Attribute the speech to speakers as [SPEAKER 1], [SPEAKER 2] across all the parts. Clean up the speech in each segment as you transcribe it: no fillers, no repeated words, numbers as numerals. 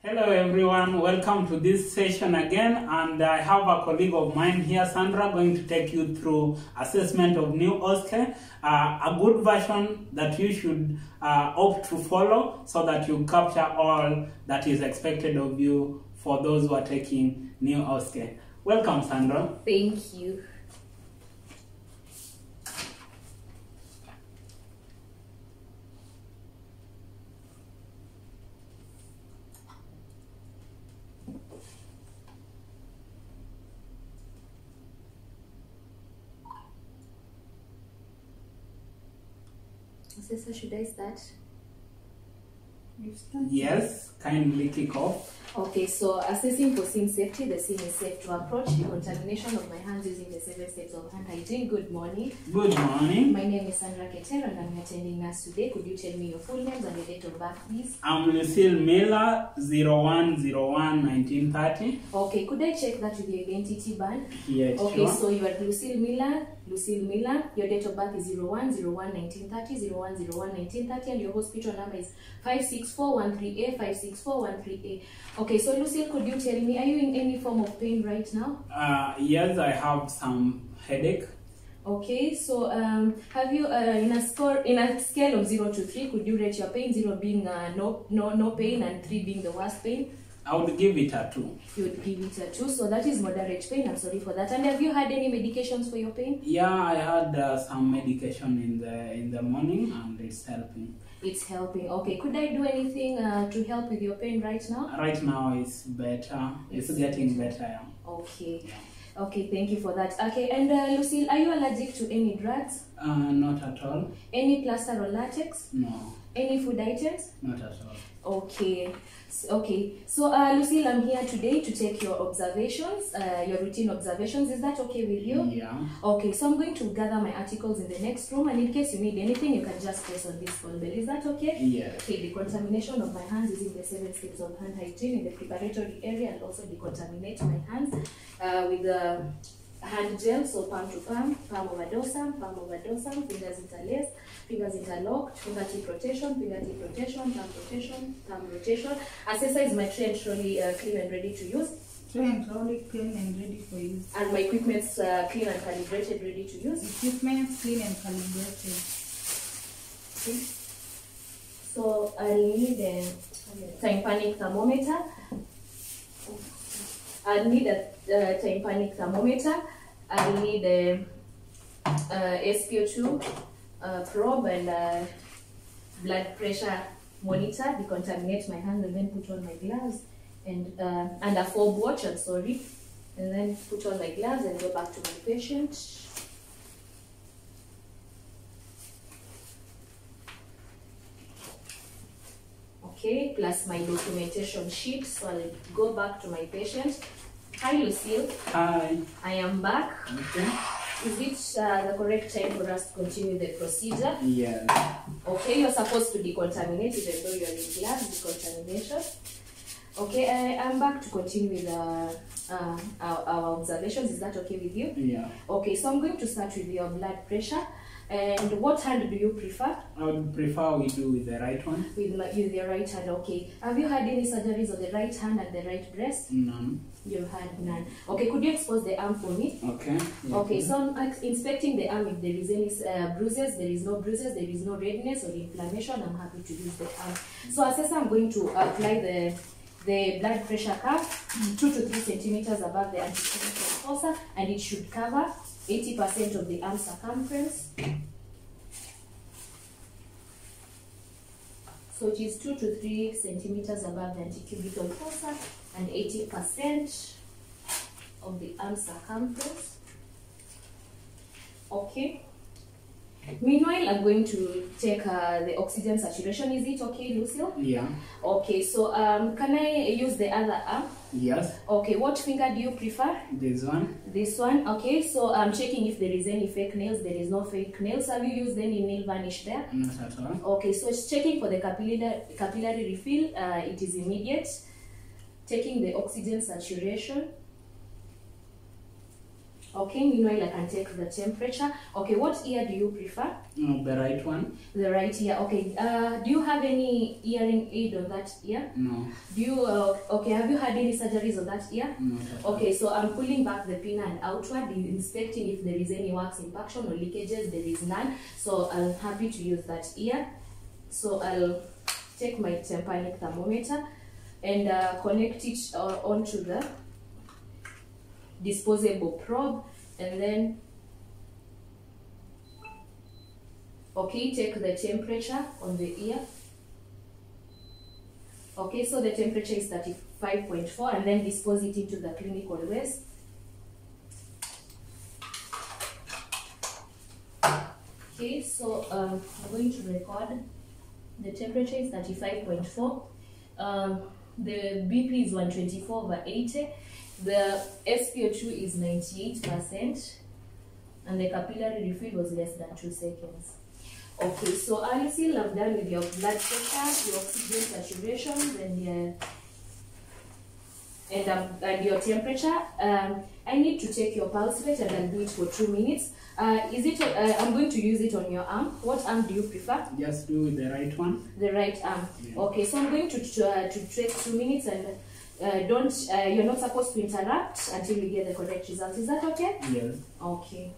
[SPEAKER 1] Hello everyone, welcome to this session again, and I have a colleague of mine here, Sandra, going to take you through assessment of new Osce, a good version that you should opt to follow so that you capture all that is expected of you for those who are taking new Osce. Welcome, Sandra.
[SPEAKER 2] Thank you. Assessor, should I start?
[SPEAKER 1] Yes, kindly kick off.
[SPEAKER 2] Okay, so assessing for scene safety. The scene is safe to approach. Decontamination of my hands using the 7 steps of hand hygiene. Good morning.
[SPEAKER 1] Good morning.
[SPEAKER 2] My name is Sandra Ketero and I'm attending us today. Could you tell me your full names and your date of birth, please?
[SPEAKER 1] I'm Lucille Miller, 01/01/1930.
[SPEAKER 2] Okay, could I check that with your identity band?
[SPEAKER 1] Yes,
[SPEAKER 2] okay,
[SPEAKER 1] sure.
[SPEAKER 2] So you are Lucille Miller. Your date of birth is 01/01/1930, 01/01/1930, and your hospital number is 56413A, 56413A. Okay, so Lucille, could you tell me, are you in any form of pain right now?
[SPEAKER 1] Yes, I have some headache.
[SPEAKER 2] Okay, so have you in a scale of 0 to 3, could you rate your pain, 0 being no pain and 3 being the worst pain?
[SPEAKER 1] I would give it a 2.
[SPEAKER 2] You would give it a 2, so that is moderate pain. I'm sorry for that. And have you had any medications for your pain?
[SPEAKER 1] Yeah, I had some medication in the morning, and it's helping.
[SPEAKER 2] It's helping. Okay, could I do anything to help with your pain right now?
[SPEAKER 1] Right now, it's better. It's getting better. Yeah.
[SPEAKER 2] Okay. Okay, thank you for that. Okay, and Lucille, are you allergic to any drugs?
[SPEAKER 1] Not at all.
[SPEAKER 2] Any plaster or latex?
[SPEAKER 1] No.
[SPEAKER 2] Any food items?
[SPEAKER 1] Not at all.
[SPEAKER 2] Okay. Okay, so Lucille, I'm here today to take your observations, your routine observations. Is that okay with you?
[SPEAKER 1] Yeah.
[SPEAKER 2] Okay, so I'm going to gather my articles in the next room, and in case you need anything, you can just press on this phone bell. Is that okay?
[SPEAKER 1] Yeah.
[SPEAKER 2] Okay, decontamination of my hands using the 7 steps of hand hygiene in the preparatory area, and also decontaminate my hands with the hand gel, so palm to palm, palm over dorsum, fingers interlaced, fingers interlocked, fingertip rotation, thumb rotation. Assessor, is my tray and trolley clean and ready to use?
[SPEAKER 3] Tray and trolley clean and ready for use.
[SPEAKER 2] And my equipment's clean and calibrated, ready to use?
[SPEAKER 3] Equipment clean and calibrated.
[SPEAKER 2] Okay. So I'll need a tympanic thermometer. I'll need a tympanic thermometer. I'll need a SpO2 probe and blood pressure monitor. Decontaminate my hands and then put on my gloves and a fob watch. I'm sorry, and then put on my gloves and go back to my patient. Okay, plus my documentation sheet. So I'll go back to my patient. Hi, Lucille.
[SPEAKER 1] Hi.
[SPEAKER 2] I am back.
[SPEAKER 1] Okay.
[SPEAKER 2] Is it the correct time for us to continue the procedure?
[SPEAKER 1] Yes.
[SPEAKER 2] Okay, you're supposed to decontaminate even though you're in gloves, decontamination. Okay, I'm back to continue with our observations. Is that okay with you?
[SPEAKER 1] Yeah.
[SPEAKER 2] Okay, so I'm going to start with your blood pressure. And what hand do you prefer?
[SPEAKER 1] I would prefer we do with the right one.
[SPEAKER 2] With your right hand, okay. Have you had any surgeries on the right hand and the right breast?
[SPEAKER 1] None.
[SPEAKER 2] You've had none. Okay, could you expose the arm for me?
[SPEAKER 1] Okay. Yeah.
[SPEAKER 2] Okay, so I'm inspecting the arm. If there is any bruises, there is no bruises, there is no redness or inflammation, I'm happy to use the arm. So assessor, I'm going to apply the blood pressure cuff 2 to 3 centimeters above the anterior fossa, and it should cover 80% of the arm circumference. So it is 2 to 3 centimeters above the antecubital fossa and 80% of the arm circumference. Okay. Meanwhile, I'm going to check the oxygen saturation. Is it okay, Lucille?
[SPEAKER 1] Yeah.
[SPEAKER 2] Okay, so can I use the other arm?
[SPEAKER 1] Yes.
[SPEAKER 2] Okay, what finger do you prefer?
[SPEAKER 1] This one.
[SPEAKER 2] This one. Okay, so I'm checking if there is any fake nails. There is no fake nails. Have you used any nail varnish there?
[SPEAKER 1] Not at all.
[SPEAKER 2] Okay, so it's checking for the capillary refill. It is immediate. Checking the oxygen saturation. Okay, meanwhile I can take the temperature. Okay, what ear do you prefer?
[SPEAKER 1] The right one?
[SPEAKER 2] The right ear. Okay. Do you have any hearing aid on that ear?
[SPEAKER 1] No.
[SPEAKER 2] Do you? Okay. Have you had any surgeries on that ear?
[SPEAKER 1] No.
[SPEAKER 2] Okay. So I'm pulling back the pin and outward, inspecting if there is any wax impaction or leakages. There is none. So I'm happy to use that ear. So I'll take my tympanic thermometer and connect it onto the disposable probe, and then okay, take the temperature on the ear. Okay, so the temperature is 35.4, and then dispose it into the clinical waste. Okay, so I'm going to record. The temperature is 35.4. The BP is 124/80. The SpO2 is 98%, and the capillary refill was less than 2 seconds. Okay, so Lucille, I'm done with your blood pressure, your oxygen saturation, and your temperature. I need to take your pulse rate, and I'll do it for 2 minutes. I'm going to use it on your arm. What arm do you prefer?
[SPEAKER 1] Just do with the right one.
[SPEAKER 2] The right arm.
[SPEAKER 1] Yeah.
[SPEAKER 2] Okay, so I'm going to take 2 minutes, and you're not supposed to interrupt until we get the correct result. Is that okay?
[SPEAKER 1] Yes.
[SPEAKER 2] Okay.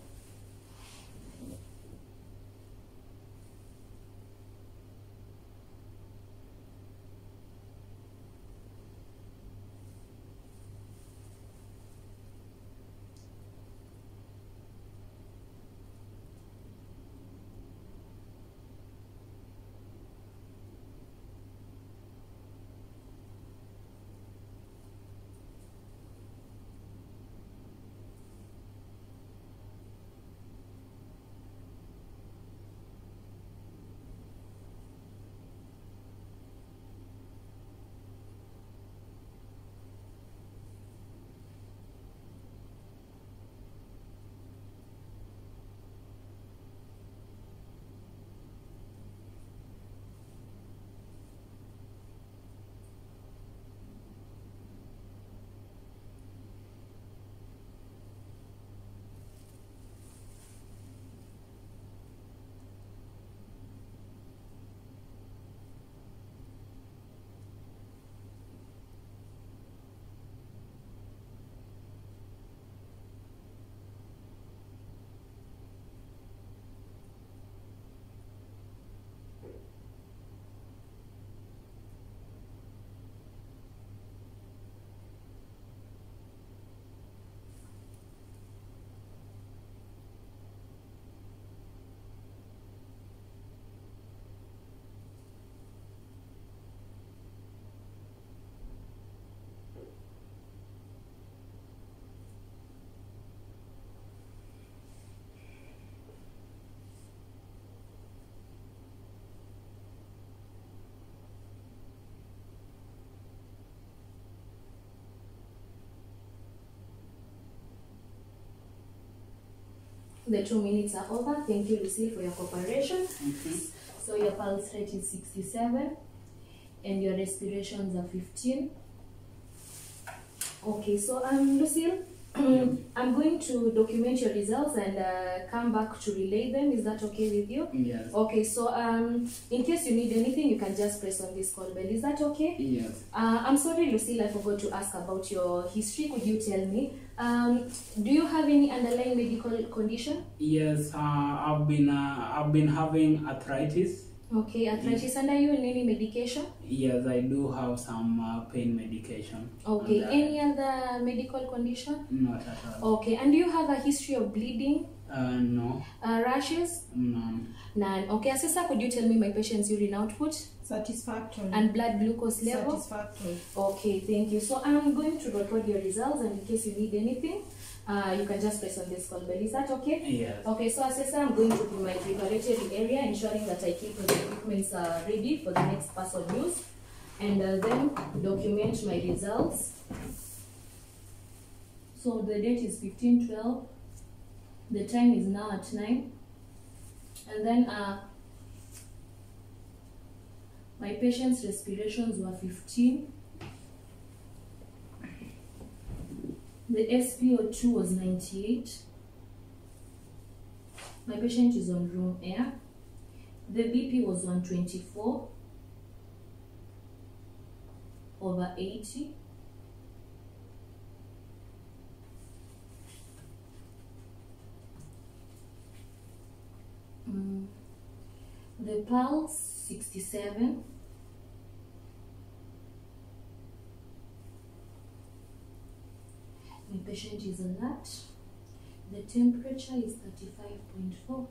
[SPEAKER 2] The 2 minutes are over. Thank you, Lucille, for your cooperation.
[SPEAKER 1] Okay.
[SPEAKER 2] So your pulse rate is 67 and your respirations are 15. Okay, so Lucille, I'm going to document your results and come back to relay them. Is that okay with you?
[SPEAKER 1] Yes.
[SPEAKER 2] Okay, so in case you need anything, you can just press on this call bell. Is that okay?
[SPEAKER 1] Yes.
[SPEAKER 2] I'm sorry, Lucille, I forgot to ask about your history. Could you tell me, do you have any underlying medical condition?
[SPEAKER 1] Yes, I've been having arthritis.
[SPEAKER 2] Okay, arthritis. And are you on any medication?
[SPEAKER 1] Yes, I do have some pain medication.
[SPEAKER 2] Okay,
[SPEAKER 1] And,
[SPEAKER 2] any other medical condition?
[SPEAKER 1] not at all.
[SPEAKER 2] Okay, and do you have a history of bleeding?
[SPEAKER 1] No.
[SPEAKER 2] Rashes?
[SPEAKER 1] None.
[SPEAKER 2] None. Okay, assessor, could you tell me my patient's urine output
[SPEAKER 3] Satisfactory.
[SPEAKER 2] and blood glucose level?
[SPEAKER 3] Satisfactory.
[SPEAKER 2] Okay, thank you. So I'm going to record your results, and in case you need anything, you can just press on this call bell. Is that okay?
[SPEAKER 1] Yes.
[SPEAKER 2] Okay, so assessor, I'm going to do my preparatory area, ensuring that I keep the equipments ready for the next person use, and then document my results. So the date is 15/12. The time is now at 9, and then my patient's respirations were 15. The SpO2 was 98. My patient is on room air. The BP was 124/80. The pulse 67. My patient is alert. The temperature is 35.4.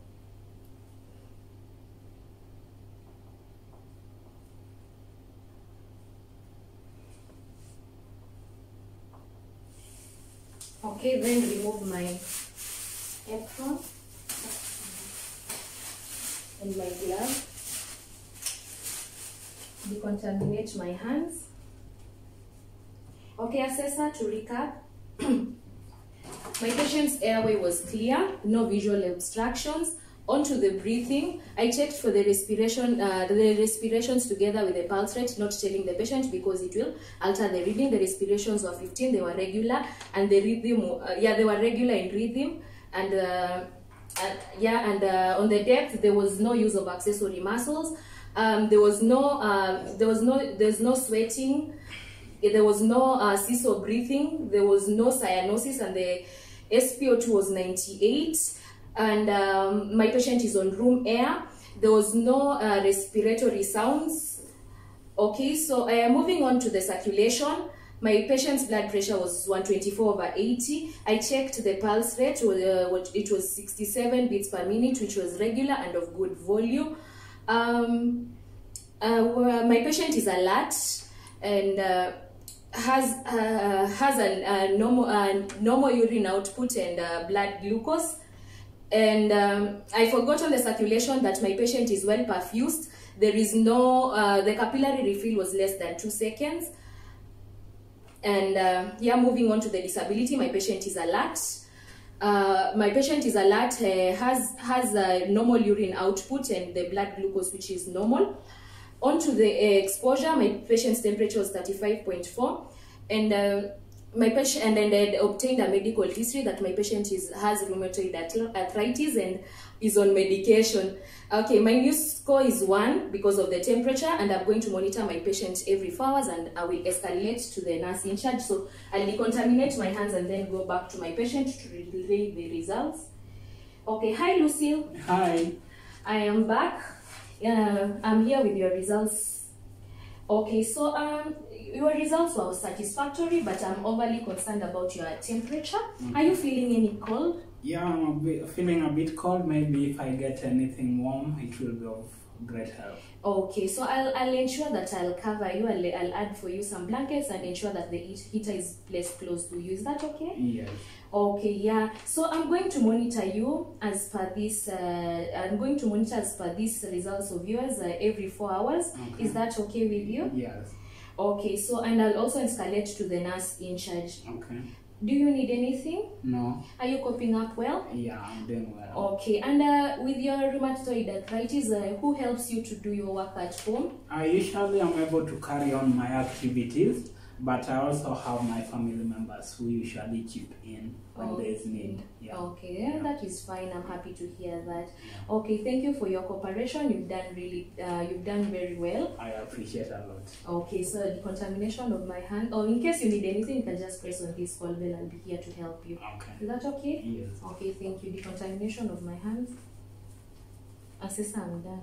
[SPEAKER 2] Okay, then remove my apron and my glove. Decontaminate my hands. Okay, assessor, to recap. My patient's airway was clear, no visual obstructions. Onto the breathing, I checked for the respirations together with the pulse rate, not telling the patient because it will alter the reading. The respirations were 15, they were regular, and the rhythm, they were regular in rhythm, and on the depth there was no use of accessory muscles. There's no sweating. There was no seesaw breathing. There was no cyanosis, and the SpO2 was 98. And my patient is on room air. There was no respiratory sounds. Okay, so moving on to the circulation. My patient's blood pressure was 124/80. I checked the pulse rate. It was 67 beats per minute, which was regular and of good volume. My patient is alert and has a normal urine output and blood glucose. And I forgot on the circulation that my patient is well perfused. There is no, the capillary refill was less than 2 seconds. And moving on to the disability, my patient is alert. My patient is alert, has a normal urine output and the blood glucose, which is normal. On to the exposure, my patient's temperature was 35.4. And my patient, and then they obtained a medical history that my patient has rheumatoid arthritis and is on medication. Okay, my new score is 1 because of the temperature, and I'm going to monitor my patient every 4 hours, and I will escalate to the nurse in charge. So I'll decontaminate my hands and then go back to my patient to relay the results. Okay, hi Lucille.
[SPEAKER 1] Hi.
[SPEAKER 2] I am back. I'm here with your results. Okay, so your results were satisfactory, but I'm overly concerned about your temperature. Are you feeling any cold?
[SPEAKER 1] Yeah, I'm feeling a bit cold. Maybe if I get anything warm, it will be of great help.
[SPEAKER 2] Okay, so I'll ensure that I'll cover you. I'll add for you some blankets and ensure that the heater is placed close to you. Is that okay?
[SPEAKER 1] Yes.
[SPEAKER 2] Okay, yeah. So I'm going to monitor you as per this. Results of yours every 4 hours.
[SPEAKER 1] Okay.
[SPEAKER 2] Is that okay with you?
[SPEAKER 1] Yes.
[SPEAKER 2] Okay. So, and I'll also escalate to the nurse in charge.
[SPEAKER 1] Okay.
[SPEAKER 2] Do you need anything?
[SPEAKER 1] No.
[SPEAKER 2] Are you coping up well?
[SPEAKER 1] Yeah, I'm doing well.
[SPEAKER 2] Okay. And with your rheumatoid arthritis, who helps you to do your work at home?
[SPEAKER 1] I usually am able to carry on my activities, but I also have my family members who usually chip in when there is need. Yeah.
[SPEAKER 2] Okay, yeah, that is fine. I'm happy to hear that. Yeah. Okay, thank you for your cooperation. You've done very well.
[SPEAKER 1] I appreciate a lot.
[SPEAKER 2] Okay, so decontamination of my hand. Or in case you need anything, you can just press on this call bell. I'll be here to help you.
[SPEAKER 1] Okay.
[SPEAKER 2] Is that okay?
[SPEAKER 1] Yes.
[SPEAKER 2] Okay, thank you. Decontamination of my hands. Assessor, I'm done.